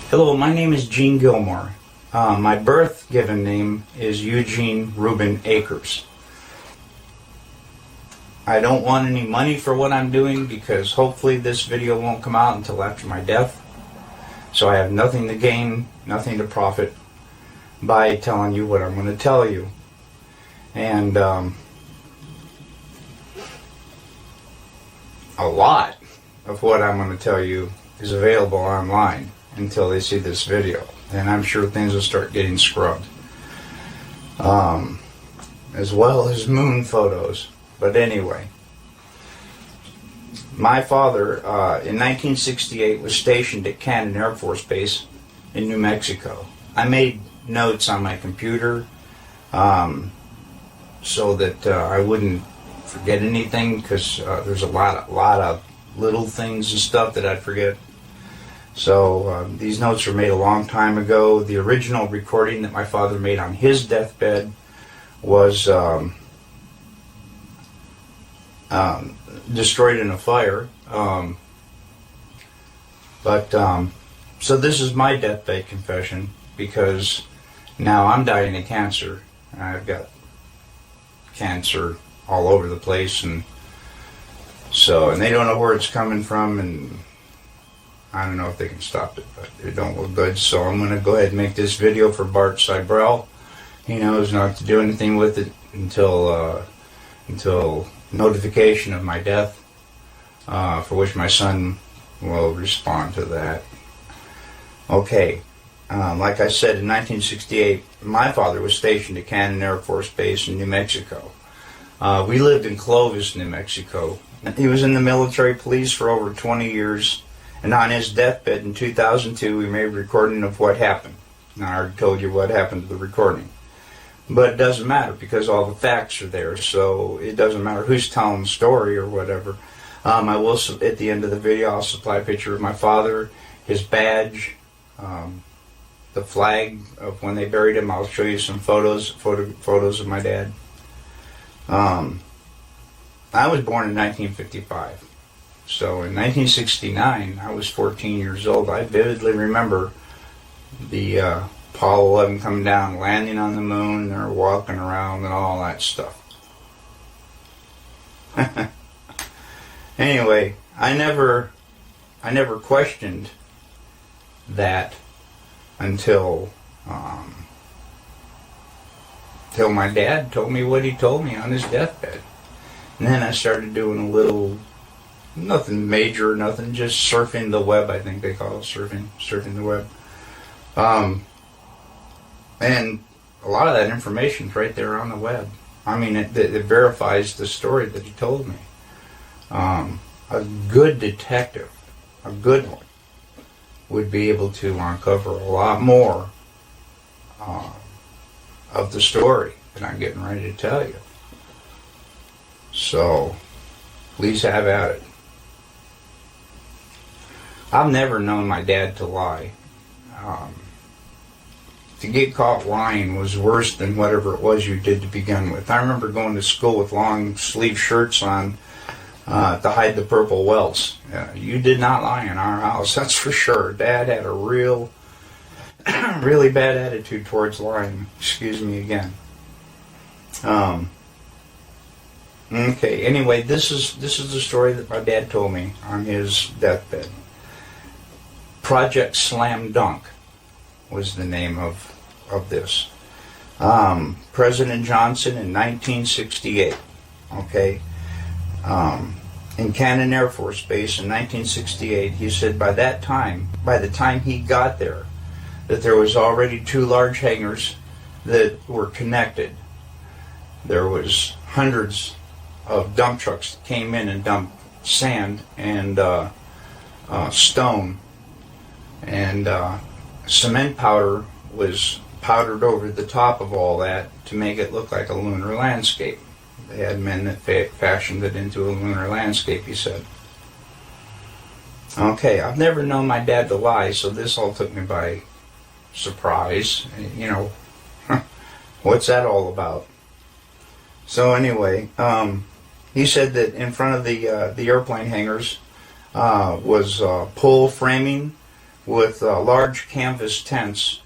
Hello, my name is Gene Gilmore. My birth given name is Eugene Reuben Akers. I don't want any money for what I'm doing because hopefully this video won't come out until after my death. So I have nothing to gain, nothing to profit by telling you what I'm going to tell you. And a lot of what I'm going to tell you is available online until they see this video. And I'm sure things will start getting scrubbed. As well as moon photos. But anyway, my father in 1968 was stationed at Canton Air Force Base in New Mexico. I made notes on my computer so that I wouldn't forget anything, because there's a lot of little things and stuff that I'd forget. So these notes were made a long time ago. The original recording that my father made on his deathbed was destroyed in a fire. So this is my deathbed confession, because now I'm dying of cancer. I've got cancer all over the place, and they don't know where it's coming from, and I don't know if they can stop it, but it don't look good. So I'm going to go ahead and make this video for Bart Cybrell. He knows not to do anything with it until notification of my death, for which my son will respond to that. Okay, like I said, in 1968, my father was stationed at Canton Air Force Base in New Mexico. We lived in Clovis, New Mexico. He was in the military police for over 20 years, and on his deathbed in 2002, we made a recording of what happened. Now, I already told you what happened to the recording. But it doesn't matter, because all the facts are there, so it doesn't matter who's telling the story or whatever. I will, at the end of the video, I'll supply a picture of my father, his badge, the flag of when they buried him. I'll show you some photos of my dad. I was born in 1955. So in 1969, I was 14 years old. I vividly remember the Apollo 11 coming down, landing on the moon, they're walking around and all that stuff. Anyway, I never questioned that until my dad told me what he told me on his deathbed. And then I started doing a little, nothing major, nothing, just surfing the web, I think they call it, surfing the web. And a lot of that information's right there on the web. I mean, it verifies the story that he told me. A good detective, a good one, would be able to uncover a lot more of the story that I'm getting ready to tell you. So, please have at it. I've never known my dad to lie. To get caught lying was worse than whatever it was you did to begin with. I remember going to school with long sleeve shirts on to hide the purple welts. You did not lie in our house, that's for sure. Dad had a really bad attitude towards lying. Excuse me again. Okay, anyway, this is the story that my dad told me on his deathbed. Project Slam Dunk was the name of this. President Johnson in 1968, okay, in Canton Air Force Base in 1968, he said by the time he got there, that there was already 2 large hangars that were connected. There was hundreds of dump trucks that came in and dumped sand and stone, and cement powder was powdered over the top of all that to make it look like a lunar landscape. They had men that fashioned it into a lunar landscape, he said. Okay, I've never known my dad to lie, so this all took me by surprise. You know, what's that all about? So anyway, he said that in front of the airplane hangars was pole framing with large canvas tents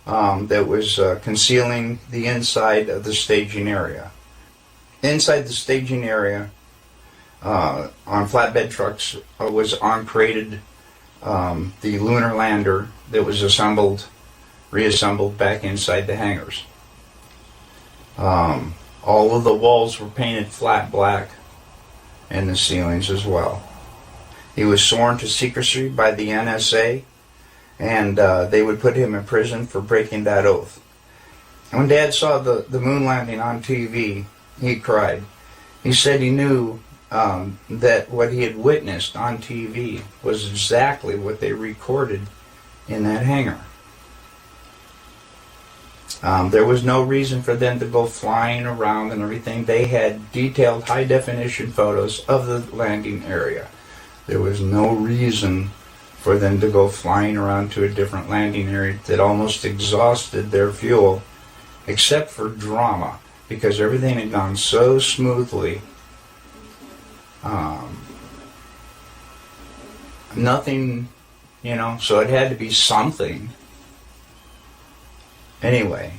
that was concealing the inside of the staging area. Inside the staging area, on flatbed trucks, was uncrated the lunar lander that was reassembled back inside the hangars. All of the walls were painted flat black, and the ceilings as well. He was sworn to secrecy by the NSA, and they would put him in prison for breaking that oath. When Dad saw the moon landing on TV, he cried. He said he knew that what he had witnessed on TV was exactly what they recorded in that hangar. There was no reason for them to go flying around and everything. They had detailed high-definition photos of the landing area. There was no reason for them to go flying around to a different landing area that almost exhausted their fuel, except for drama, because everything had gone so smoothly. Nothing, so it had to be something. Anyway,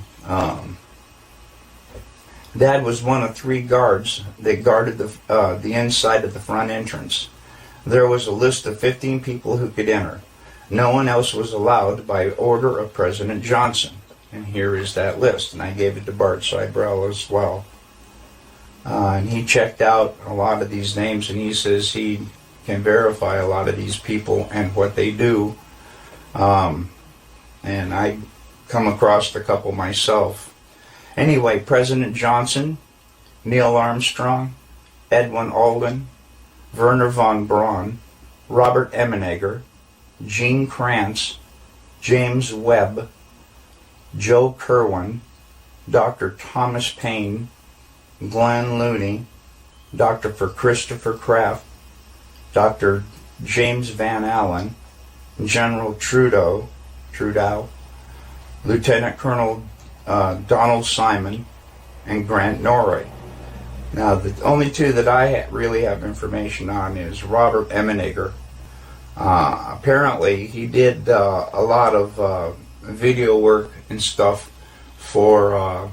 Dad was one of 3 guards that guarded the inside of the front entrance. There was a list of 15 people who could enter. No one else was allowed by order of President Johnson. And here is that list, and I gave it to Bart Seibel as well. And he checked out a lot of these names, and he says he can verify a lot of these people and what they do. And I come across a couple myself. Anyway, President Johnson, Neil Armstrong, Edwin Aldrin, Werner von Braun, Robert Emenegger, Gene Kranz, James Webb, Joe Kerwin, Dr. Thomas Paine, Glenn Looney, Dr. Christopher Kraft, Dr. James Van Allen, General Trudeau, Lieutenant Colonel Donald Simon, and Grant Norrie. Now, the only 2 that I really have information on is Robert Emenegger. Apparently, he did a lot of video work and stuff for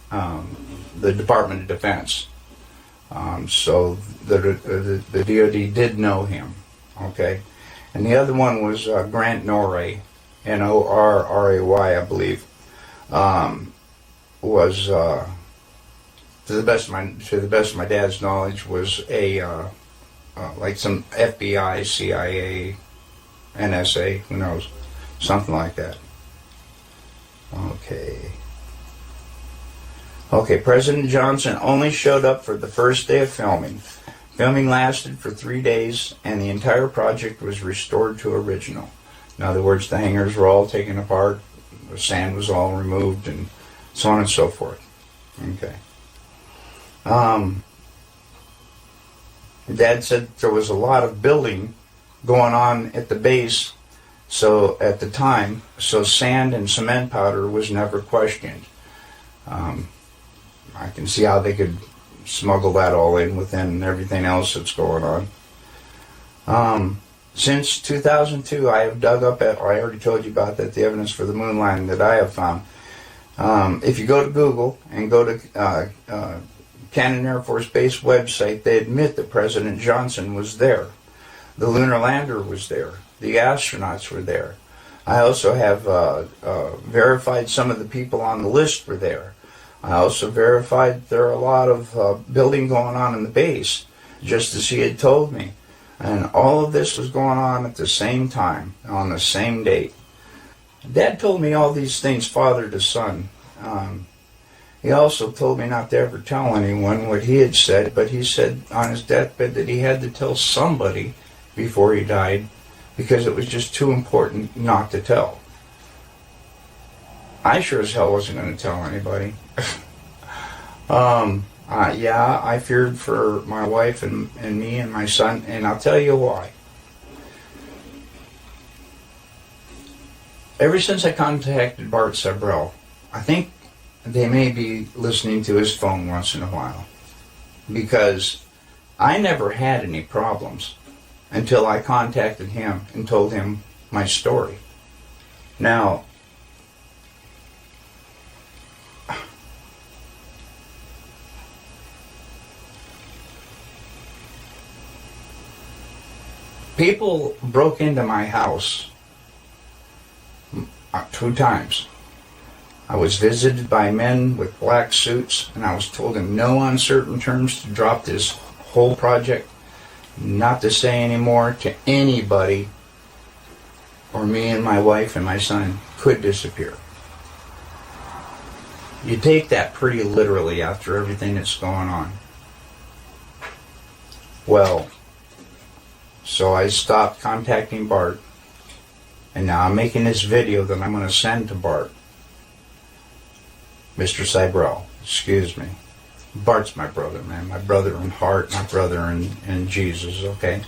the Department of Defense. So the DoD did know him. Okay, and the other one was Grant Norrie, Norray, I believe. Was to the best of my dad's knowledge, was a like some FBI, CIA, NSA, who knows, something like that. Okay, President Johnson only showed up for the first day of filming. Filming lasted for 3 days, and the entire project was restored to original. In other words, the hangars were all taken apart, the sand was all removed, and so on and so forth. Okay. Dad said there was a lot of building going on at the base, so at the time, so sand and cement powder was never questioned. I can see how they could smuggle that all in within everything else that's going on. Since 2002, I have dug up, I already told you about that, the evidence for the moon landing that I have found. If you go to Google and go to Cannon Air Force Base website, they admit that President Johnson was there. The lunar lander was there. The astronauts were there. I also have verified some of the people on the list were there. I also verified there are a lot of building going on in the base, just as he had told me. And all of this was going on at the same time, on the same date. Dad told me all these things, father to son. He also told me not to ever tell anyone what he had said, but he said on his deathbed that he had to tell somebody before he died because it was just too important not to tell. I sure as hell wasn't going to tell anybody. Yeah, I feared for my wife and me and my son, and I'll tell you why. Ever since I contacted Bart Seibel, I think they may be listening to his phone once in a while, because I never had any problems until I contacted him and told him my story. Now, people broke into my house 2 times. I was visited by men with black suits, and I was told in no uncertain terms to drop this whole project, not to say anymore to anybody, or me and my wife and my son could disappear. You take that pretty literally after everything that's going on. Well, so I stopped contacting Bart, and now I'm making this video that I'm going to send to Bart. Mr. Cybrell, excuse me. Bart's my brother, man. My brother in heart, my brother in Jesus, okay?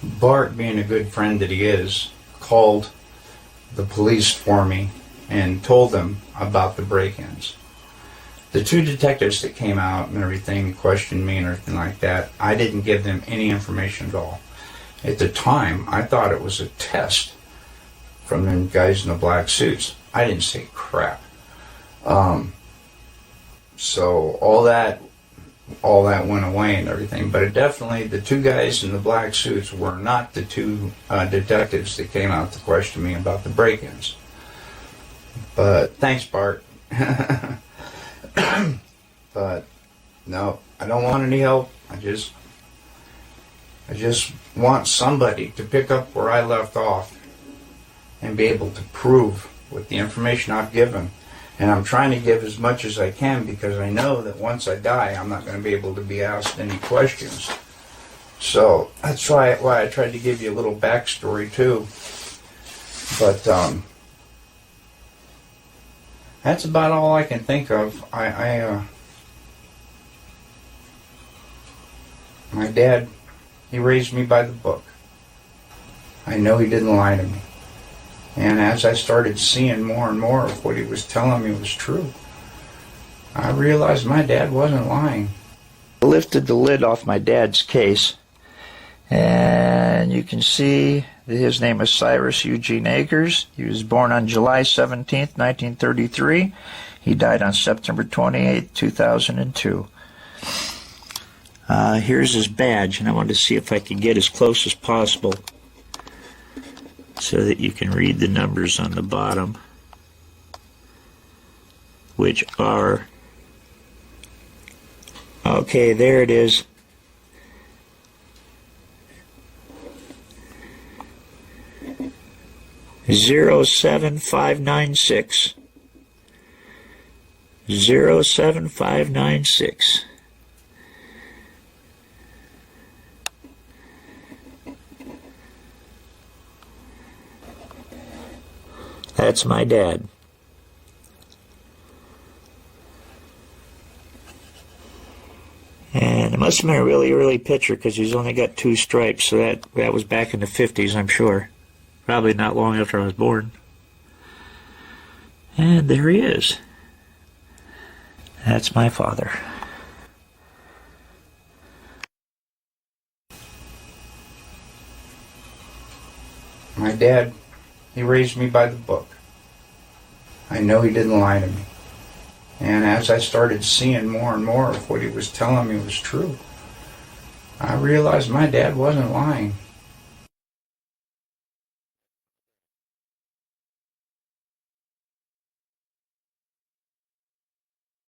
Bart, being a good friend that he is, called the police for me and told them about the break-ins. The 2 detectives that came out and everything questioned me and everything like that, I didn't give them any information at all. At the time, I thought it was a test from them guys in the black suits. I didn't say crap. So all that went away and everything. But it definitely, the 2 guys in the black suits were not the 2 detectives that came out to question me about the break-ins. But thanks, Bart. But no, I don't want any help. I just want somebody to pick up where I left off and be able to prove with the information I've given. And I'm trying to give as much as I can, because I know that once I die, I'm not going to be able to be asked any questions. So that's why I tried to give you a little backstory too. But that's about all I can think of. My dad, he raised me by the book. I know he didn't lie to me. And as I started seeing more and more of what he was telling me was true, I realized my dad wasn't lying. I lifted the lid off my dad's case, and you can see that his name is Cyrus Eugene Akers. He was born on July 17th, 1933. He died on September 28th, 2002. Here's his badge, and I wanted to see if I could get as close as possible so that you can read the numbers on the bottom, which are, okay, there it is. (07596). 07596. That's my dad. And it must have been a really early picture, because he's only got 2 stripes, so that was back in the 50s, I'm sure. Probably not long after I was born. And there he is. That's my father. My dad, he raised me by the book. I know he didn't lie to me. And as I started seeing more and more of what he was telling me was true, I realized my dad wasn't lying.